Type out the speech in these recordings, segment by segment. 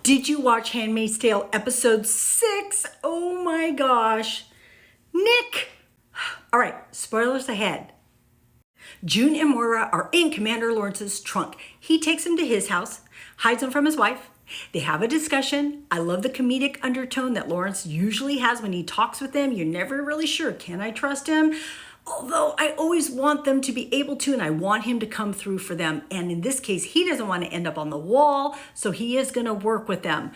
Did you watch Handmaid's Tale episode 6? Oh my gosh. Nick! All right, spoilers ahead. June and Moira are in Commander Lawrence's trunk. He takes him to his house, hides him from his wife. They have a discussion. I love the comedic undertone that Lawrence usually has when he talks with them. You're never really sure, can I trust him? Although I always want them to be able to, and I want him to come through for them. And in this case, he doesn't want to end up on the wall, so he is going to work with them.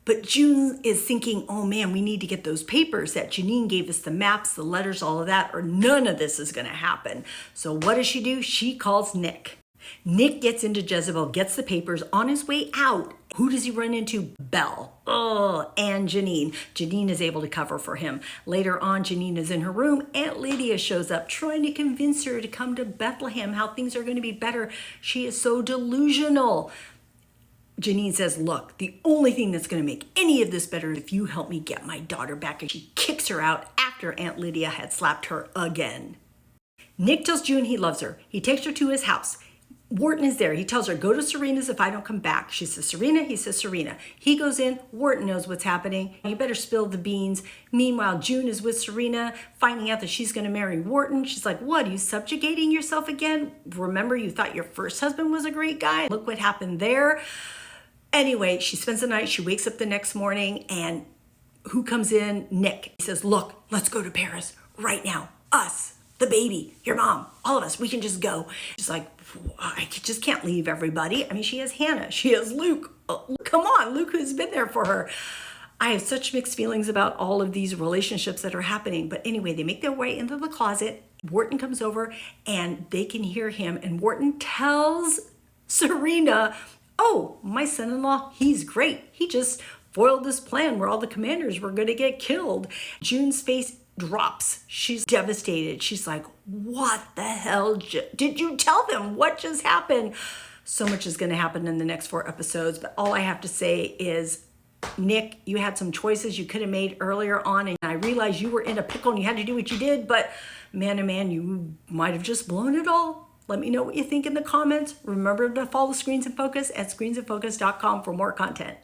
But June is thinking, oh man, we need to get those papers that Janine gave us, the maps, the letters, all of that, or none of this is going to happen. So what does she do? She calls Nick. Nick gets into Jezebel, gets the papers. On his way out, who does he run into? Belle. Oh, and Janine. Janine is able to cover for him. Later on, Janine is in her room. Aunt Lydia shows up, trying to convince her to come to Bethlehem, how things are going to be better. She is so delusional. Janine says, look, the only thing that's going to make any of this better is if you help me get my daughter back. And she kicks her out after Aunt Lydia had slapped her again. Nick tells June he loves her. He takes her to his house. Wharton is there. He tells her, go to Serena's if I don't come back. She says, Serena. He says, Serena. He goes in. Wharton knows what's happening. You better spill the beans. Meanwhile, June is with Serena, finding out that she's going to marry Wharton. She's like, what, are you subjugating yourself again? Remember, you thought your first husband was a great guy? Look what happened there. Anyway, she spends the night. She wakes up the next morning, and who comes in? Nick. He says, look, let's go to Paris right now. Us. The baby, your mom, all of us, we can just go. She's like, I just can't leave everybody. I mean, she has Hannah, she has Luke. Oh, come on, Luke has been there for her. I have such mixed feelings about all of these relationships that are happening. But anyway, they make their way into the closet. Wharton comes over and they can hear him. And Wharton tells Serena, oh, my son-in-law, he's great. He just foiled this plan where all the commanders were going to get killed. June's face drops. She's devastated. She's like, what the hell did you tell them? What just happened? So much is going to happen in the next 4 episodes, but all I have to say is, Nick, you had some choices you could have made earlier on, and I realize you were in a pickle and you had to do what you did, but man, oh man, you might have just blown it all. Let me know what you think in the comments. Remember to follow Screens in Focus at screensinfocus.com for more content.